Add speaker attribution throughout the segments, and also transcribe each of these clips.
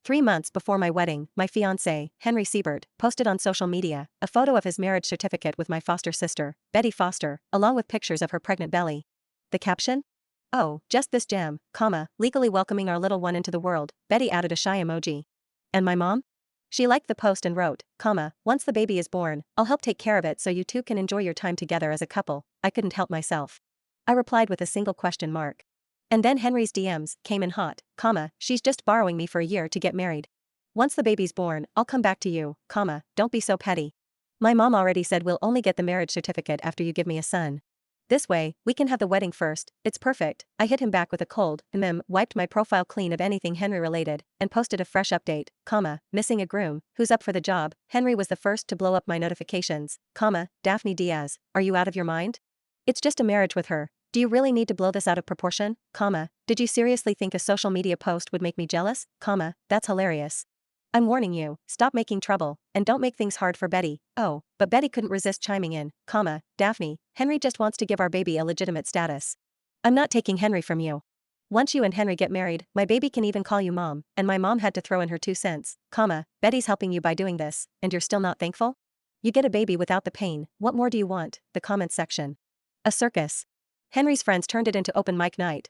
Speaker 1: 3 months before my wedding, my fiancé, Henry Siebert, posted on social media a photo of his marriage certificate with my foster sister, Betty Foster, along with pictures of her pregnant belly. The caption? "Oh, just this jam, legally welcoming our little one into the world." Betty added a shy emoji. And my mom? She liked the post and wrote, "Once the baby is born, I'll help take care of it so you two can enjoy your time together as a couple." I couldn't help myself. I replied with a single question mark. And then Henry's DMs came in hot, "She's just borrowing me for a year to get married. Once the baby's born, I'll come back to you, don't be so petty. My mom already said we'll only get the marriage certificate after you give me a son. This way, we can have the wedding first." It's perfect. I hit him back with a cold, wiped my profile clean of anything Henry related, and posted a fresh update, "Missing a groom, who's up for the job?" Henry was the first to blow up my notifications, "Daphne Diaz, are you out of your mind? It's just a marriage with her. Do you really need to blow this out of proportion? Did you seriously think a social media post would make me jealous? That's hilarious. I'm warning you, stop making trouble, and don't make things hard for Betty." Oh, but Betty couldn't resist chiming in, "Daphne, Henry just wants to give our baby a legitimate status. I'm not taking Henry from you. Once you and Henry get married, my baby can even call you mom." And my mom had to throw in her 2 cents, "Betty's helping you by doing this, and you're still not thankful? You get a baby without the pain, what more do you want?" The comments section. A circus. Henry's friends turned it into open mic night,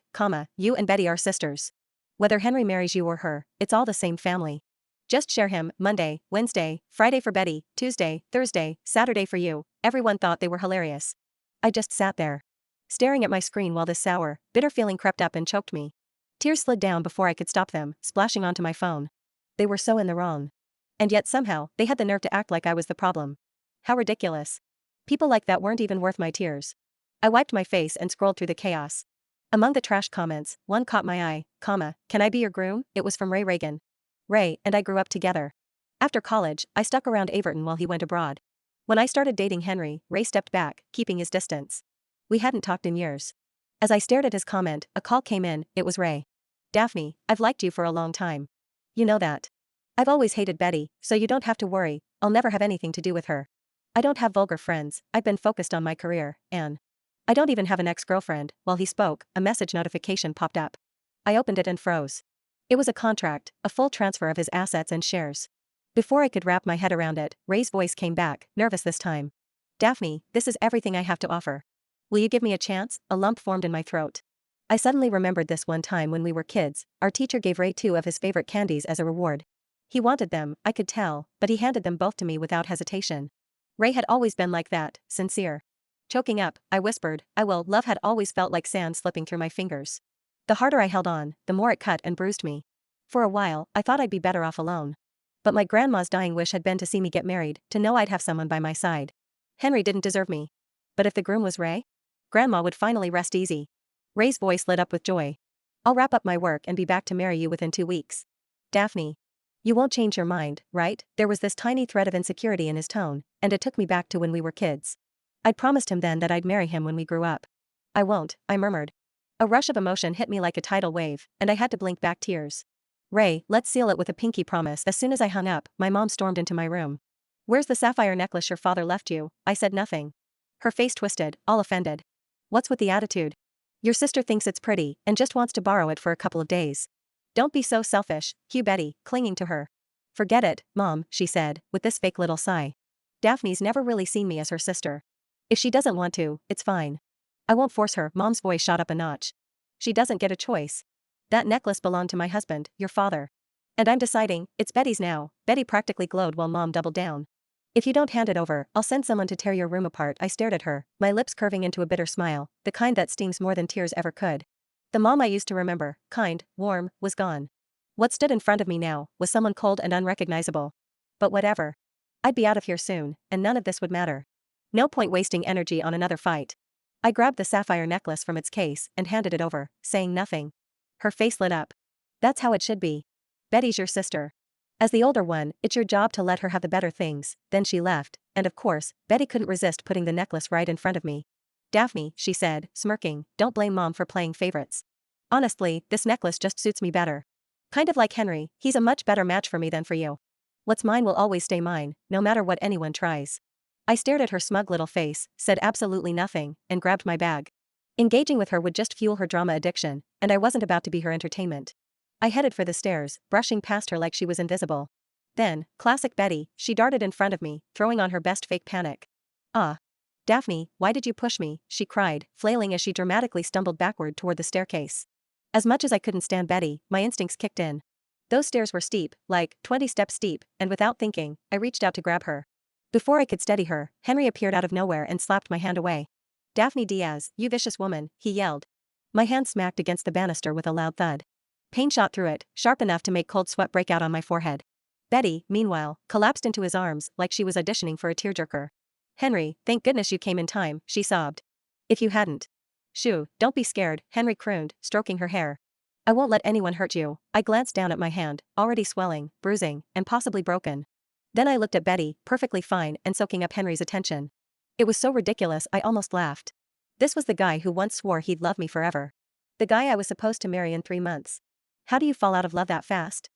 Speaker 1: "You and Betty are sisters. Whether Henry marries you or her, it's all the same family. Just share him, Monday, Wednesday, Friday for Betty, Tuesday, Thursday, Saturday for you." Everyone thought they were hilarious. I just sat there, staring at my screen while this sour, bitter feeling crept up and choked me. Tears slid down before I could stop them, splashing onto my phone. They were so in the wrong. And yet somehow, they had the nerve to act like I was the problem. How ridiculous. People like that weren't even worth my tears. I wiped my face and scrolled through the chaos. Among the trash comments, one caught my eye, "Can I be your groom?" It was from Ray Reagan. Ray and I grew up together. After college, I stuck around Averton while he went abroad. When I started dating Henry, Ray stepped back, keeping his distance. We hadn't talked in years. As I stared at his comment, a call came in. It was Ray. "Daphne, I've liked you for a long time. You know that. I've always hated Betty, so you don't have to worry, I'll never have anything to do with her. I don't have vulgar friends, I've been focused on my career, and I don't even have an ex-girlfriend." While he spoke, a message notification popped up. I opened it and froze. It was a contract, a full transfer of his assets and shares. Before I could wrap my head around it, Ray's voice came back, nervous this time. "Daphne, this is everything I have to offer. Will you give me a chance?" A lump formed in my throat. I suddenly remembered this one time when we were kids, our teacher gave Ray 2 of his favorite candies as a reward. He wanted them, I could tell, but he handed them both to me without hesitation. Ray had always been like that, sincere. Choking up, I whispered, "I will." Love had always felt like sand slipping through my fingers. The harder I held on, the more it cut and bruised me. For a while, I thought I'd be better off alone. But my grandma's dying wish had been to see me get married, to know I'd have someone by my side. Henry didn't deserve me. But if the groom was Ray? Grandma would finally rest easy. Ray's voice lit up with joy. "I'll wrap up my work and be back to marry you within 2 weeks. Daphne. You won't change your mind, right?" There was this tiny thread of insecurity in his tone, and it took me back to when we were kids. I'd promised him then that I'd marry him when we grew up. "I won't," I murmured. A rush of emotion hit me like a tidal wave, and I had to blink back tears. "Ray, let's seal it with a pinky promise." As soon as I hung up, my mom stormed into my room. "Where's the sapphire necklace your father left you?" I said nothing. Her face twisted, all offended. "What's with the attitude? Your sister thinks it's pretty, and just wants to borrow it for a couple of days. Don't be so selfish," cue Betty, clinging to her. "Forget it, Mom," she said, with this fake little sigh. "Daphne's never really seen me as her sister. If she doesn't want to, it's fine. I won't force her." Mom's voice shot up a notch. "She doesn't get a choice. That necklace belonged to my husband, your father. And I'm deciding, it's Betty's now." Betty practically glowed while Mom doubled down. "If you don't hand it over, I'll send someone to tear your room apart." I stared at her, my lips curving into a bitter smile, the kind that stings more than tears ever could. The mom I used to remember, kind, warm, was gone. What stood in front of me now was someone cold and unrecognizable. But whatever. I'd be out of here soon, and none of this would matter. No point wasting energy on another fight. I grabbed the sapphire necklace from its case and handed it over, saying nothing. Her face lit up. "That's how it should be. Betty's your sister. As the older one, it's your job to let her have the better things." Then she left, and of course, Betty couldn't resist putting the necklace right in front of me. "Daphne," she said, smirking, "don't blame Mom for playing favorites. Honestly, this necklace just suits me better. Kind of like Henry, he's a much better match for me than for you. What's mine will always stay mine, no matter what anyone tries." I stared at her smug little face, said absolutely nothing, and grabbed my bag. Engaging with her would just fuel her drama addiction, and I wasn't about to be her entertainment. I headed for the stairs, brushing past her like she was invisible. Then, classic Betty, she darted in front of me, throwing on her best fake panic. Ah. Daphne, why did you push me? She cried, flailing as she dramatically stumbled backward toward the staircase. As much as I couldn't stand Betty, my instincts kicked in. Those stairs were steep, like 20 steps steep, and without thinking, I reached out to grab her. Before I could steady her, Henry appeared out of nowhere and slapped my hand away. Daphne Diaz, you vicious woman, he yelled. My hand smacked against the banister with a loud thud. Pain shot through it, sharp enough to make cold sweat break out on my forehead. Betty, meanwhile, collapsed into his arms like she was auditioning for a tearjerker. Henry, thank goodness you came in time, she sobbed. If you hadn't. Shoo, don't be scared, Henry crooned, stroking her hair. I won't let anyone hurt you. I glanced down at my hand, already swelling, bruising, and possibly broken. Then I looked at Betty, perfectly fine and soaking up Henry's attention. It was so ridiculous I almost laughed. This was the guy who once swore he'd love me forever. The guy I was supposed to marry in 3 months. How do you fall out of love that fast?